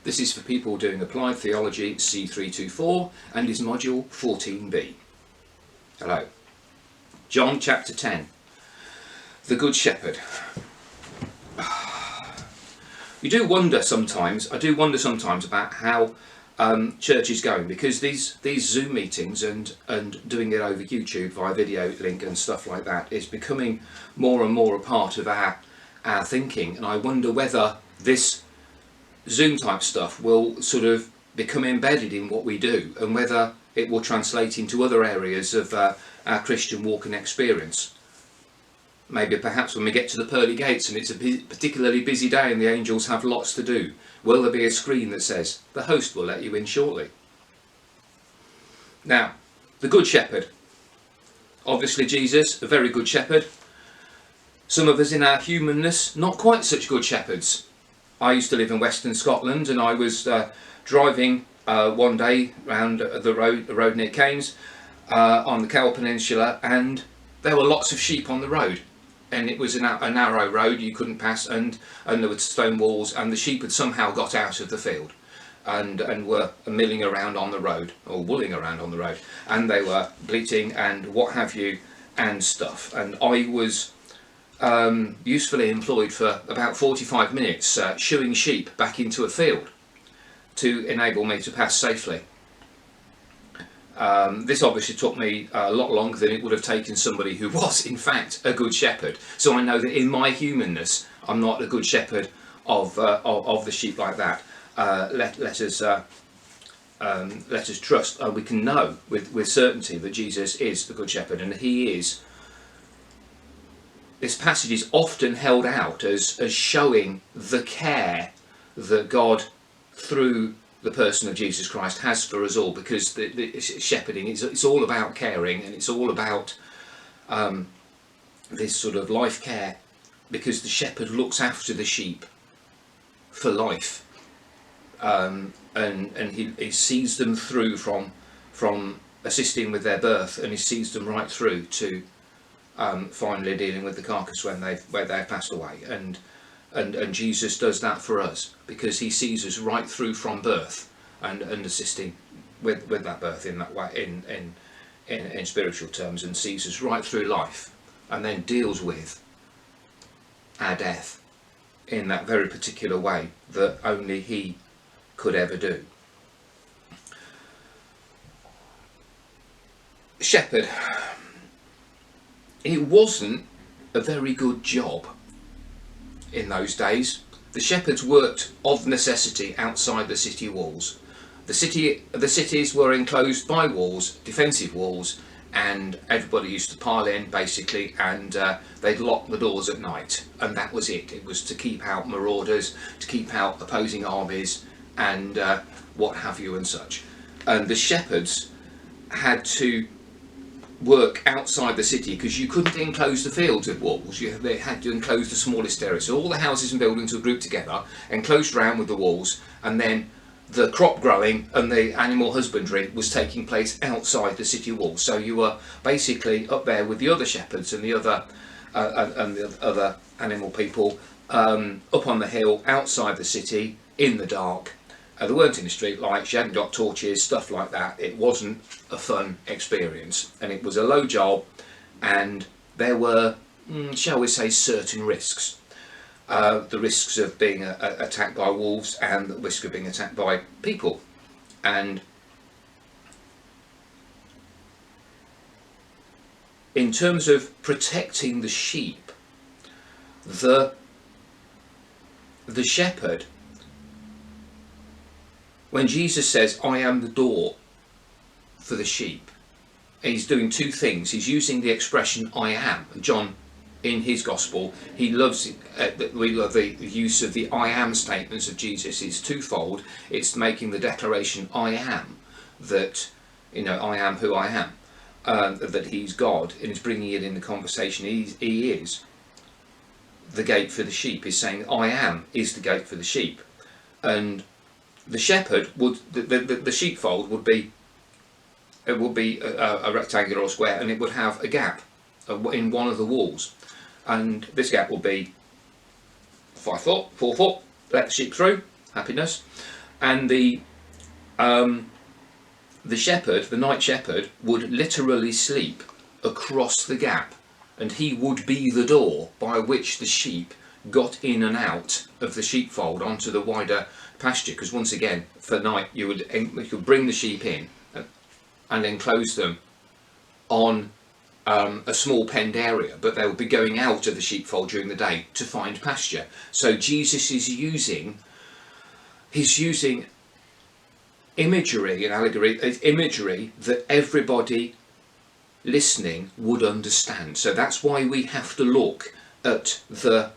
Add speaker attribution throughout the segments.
Speaker 1: This is for people doing Applied Theology C324 and is module 14b. Hello. John chapter 10. The Good Shepherd. I do wonder sometimes about how church is going, because these Zoom meetings and doing it over YouTube via video link and stuff like that is becoming more and more a part of our thinking, and I wonder whether this Zoom type stuff will sort of become embedded in what we do, and whether it will translate into other areas of our Christian walk and experience. Maybe perhaps when we get to the pearly gates and it's a particularly busy day and the angels have lots to do, will there be a screen that says, the host will let you in shortly? Now, the Good Shepherd. Obviously Jesus, a very good shepherd. Some of us in our humanness, not quite such good shepherds. I used to live in Western Scotland, and I was driving one day round the road near Keynes on the Cowell Peninsula, and there were lots of sheep on the road. And it was a narrow road, you couldn't pass, and there were stone walls, and the sheep had somehow got out of the field and were milling around on the road, or wooling around on the road, and they were bleating and what have you and stuff. And I was usefully employed for about 45 minutes shooing sheep back into a field to enable me to pass safely. This obviously took me a lot longer than it would have taken somebody who was in fact a good shepherd. So I know that in my humanness I'm not a good shepherd of the sheep like that. Let us trust, we can know with certainty that Jesus is the good shepherd, and he is. This passage is often held out as showing the care that God, through the person of Jesus Christ, has for us all, because the shepherding it's all about caring, and it's all about this sort of life care, because the shepherd looks after the sheep for life, and he sees them through from assisting with their birth, and he sees them right through to finally dealing with the carcass where they've passed away, and Jesus does that for us, because he sees us right through from birth and assisting with that birth in that way, in spiritual terms, and sees us right through life, and then deals with our death in that very particular way that only he could ever do. Shepherd. It wasn't a very good job in those days. The shepherds worked of necessity outside the city walls. The cities were enclosed by walls, defensive walls, and everybody used to pile in basically, and they'd lock the doors at night, and that was it. It was to keep out marauders, to keep out opposing armies, and what have you and such. And the shepherds had to work outside the city, because you couldn't enclose the fields with walls. They had to enclose the smallest area, so all the houses and buildings were grouped together, enclosed round with the walls, and then the crop growing and the animal husbandry was taking place outside the city walls. So you were basically up there with the other shepherds and the other animal people up on the hill outside the city in the dark. They weren't in the street lights, you hadn't got torches, stuff like that. It wasn't a fun experience, and it was a low job, and there were, shall we say, certain risks. The risks of being attacked by wolves, and the risk of being attacked by people. And in terms of protecting the sheep, the shepherd, when Jesus says, I am the door for the sheep, he's doing two things. He's using the expression I am. John, in his gospel, he loves we love the use of the I am statements of Jesus. It's twofold. It's making the declaration I am, that I am who I am, that he's God, and it's bringing it in the conversation. He is the gate for the sheep. He's saying I am is the gate for the sheep. And the shepherd would, the sheepfold would be a rectangular or square, and it would have a gap in one of the walls, and this gap will be 5 foot, 4 foot, let the sheep through, happiness, And the shepherd, the night shepherd, would literally sleep across the gap, and he would be the door by which the sheep got in and out of the sheepfold onto the wider pasture. Because once again, for night, you could bring the sheep in and enclose them on a small penned area, but they would be going out of the sheepfold during the day to find pasture. So Jesus is using imagery and allegory, imagery that everybody listening would understand. So that's why we have to look at the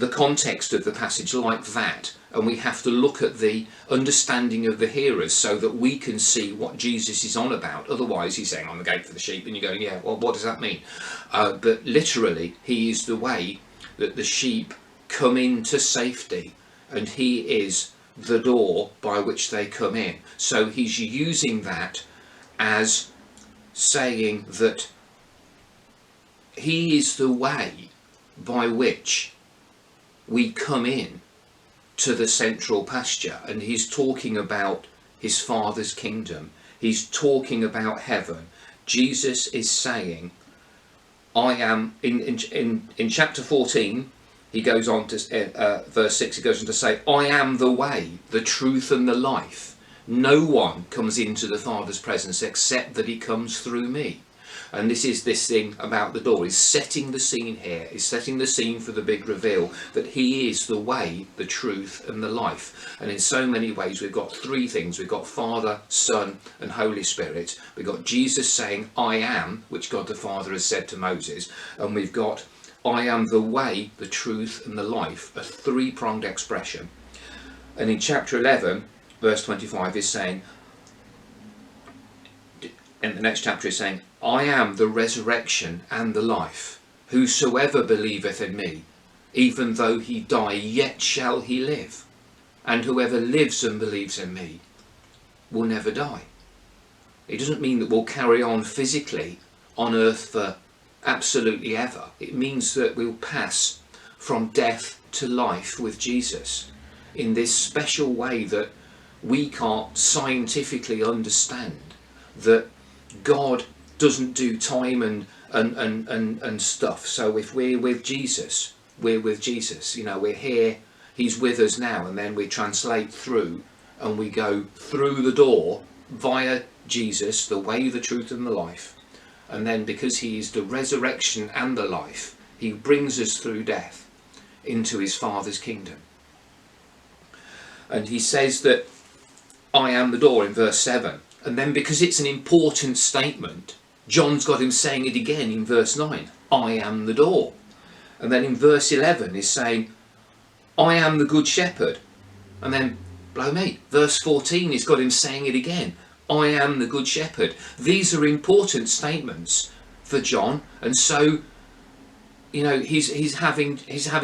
Speaker 1: context of the passage like that, and we have to look at the understanding of the hearers so that we can see what Jesus is on about. Otherwise he's saying, I'm the gate for the sheep, and you're going, yeah, well, what does that mean? But literally he is the way that the sheep come into safety, and he is the door by which they come in. So he's using that as saying that he is the way by which we come in to the central pasture, and he's talking about his Father's kingdom. He's talking about heaven. Jesus is saying, I am, in chapter 14, he goes on to, verse 6, he goes on to say, I am the way, the truth and the life. No one comes into the Father's presence except that he comes through me. And this is this thing about the door. He's setting the scene here. He's setting the scene for the big reveal that he is the way, the truth and the life. And in so many ways we've got three things. We've got Father, Son and Holy Spirit. We've got Jesus saying, I am, which God the Father has said to Moses. And we've got, I am the way, the truth and the life, a three-pronged expression. And in chapter 11, verse 25 is saying, in the next chapter is saying, I am the resurrection and the life. Whosoever believeth in me, even though he die, yet shall he live. And whoever lives and believes in me will never die. It doesn't mean that we'll carry on physically on earth for absolutely ever. It means that we'll pass from death to life with Jesus in this special way that we can't scientifically understand, that God doesn't do time and stuff. So if we're with Jesus, we're with Jesus. You know, we're here, he's with us now, and then we translate through and we go through the door via Jesus, the way, the truth and the life. And then because he is the resurrection and the life, he brings us through death into his Father's kingdom. And he says that I am the door in verse 7. And then because it's an important statement, John's got him saying it again in verse 9. I am the door. And then in verse 11 is saying, I am the good shepherd. And then, blow me, verse 14 he's got him saying it again. I am the good shepherd. These are important statements for John. And so, you know, he's having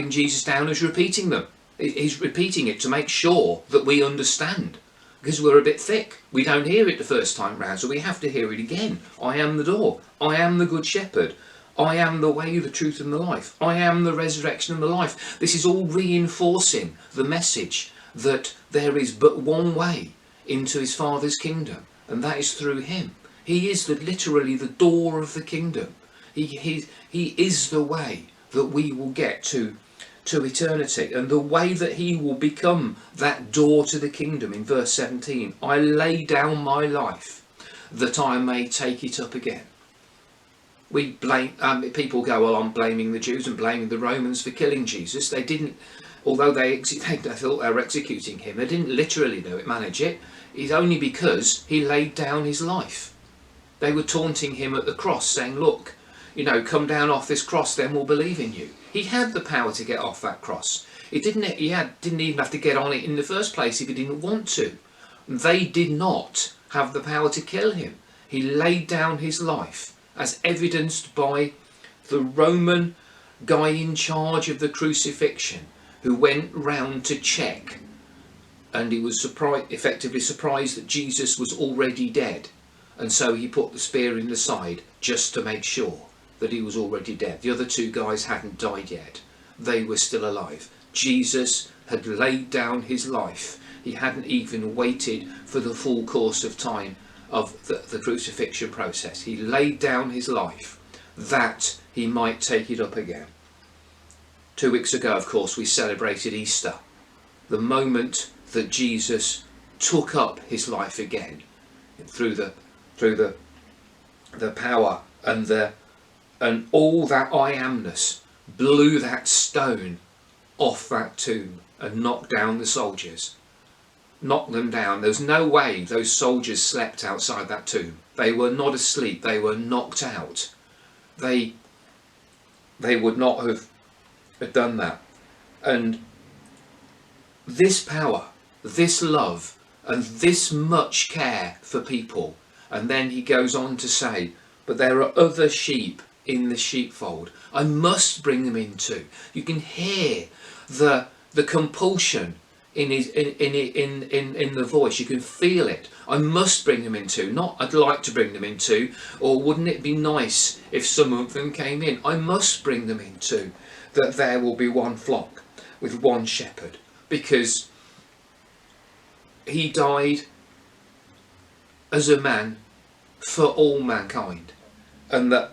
Speaker 1: Jesus down as repeating them. He's repeating it to make sure that we understand. Because we're a bit thick. We don't hear it the first time round, so we have to hear it again. I am the door. I am the good shepherd. I am the way, the truth and the life. I am the resurrection and the life. This is all reinforcing the message that there is but one way into his Father's kingdom, and that is through him. He is literally the door of the kingdom. He is the way that we will get to eternity, and the way that he will become that door to the kingdom. In verse 17, I lay down my life that I may take it up again. We blame people go, well, I'm blaming the Jews and blaming the Romans for killing Jesus. They didn't, although they thought they were executing him, they didn't literally manage it. It's only because he laid down his life. They were taunting him at the cross, saying, look, you know, come down off this cross, then we'll believe in you. He had the power to get off that cross. He didn't even have to get on it in the first place if he didn't want to. They did not have the power to kill him. He laid down his life, as evidenced by the Roman guy in charge of the crucifixion, who went round to check, and he was effectively surprised that Jesus was already dead, and so he put the spear in the side just to make sure that he was already dead. The other two guys hadn't died yet. They were still alive. Jesus had laid down his life He hadn't even waited for the full course of time of the crucifixion process. He laid down his life that he might take it up again. 2 weeks ago, of course, we celebrated Easter, the moment that Jesus took up his life again through the power and all that I amness blew that stone off that tomb and knocked down the soldiers. Knocked them down. There's no way those soldiers slept outside that tomb. They were not asleep. They were knocked out. They would not have done that. And this power, this love, and this much care for people. And then he goes on to say, but there are other sheep in the sheepfold. I must bring them in too. You can hear the compulsion in the voice. You can feel it. I must bring them into, not I'd like to bring them into, or wouldn't it be nice if some of them came in. I must bring them into, that there will be one flock with one shepherd, because he died as a man for all mankind, and that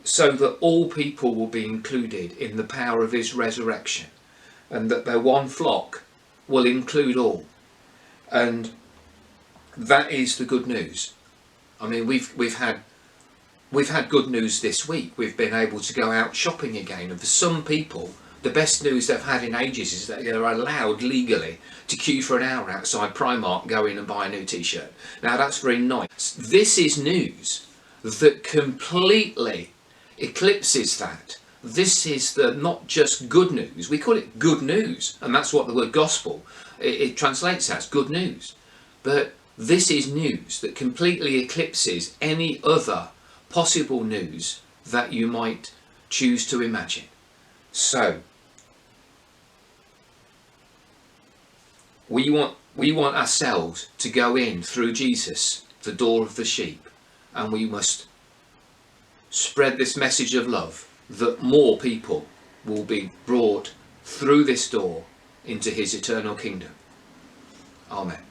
Speaker 1: so that all people will be included in the power of his resurrection, and that their one flock will include all. And that is the good news. I mean, we've had good news this week. We've been able to go out shopping again, and for some people the best news they've had in ages is that they're allowed legally to queue for an hour outside Primark, go in and buy a new t-shirt. Now that's very nice. This is news that completely eclipses that. This is the not just good news, we call it good news, and that's what the word gospel, it translates as good news. But this is news that completely eclipses any other possible news that you might choose to imagine. So we want ourselves to go in through Jesus, the door of the sheep, and we must spread this message of love, that more people will be brought through this door into his eternal kingdom. Amen.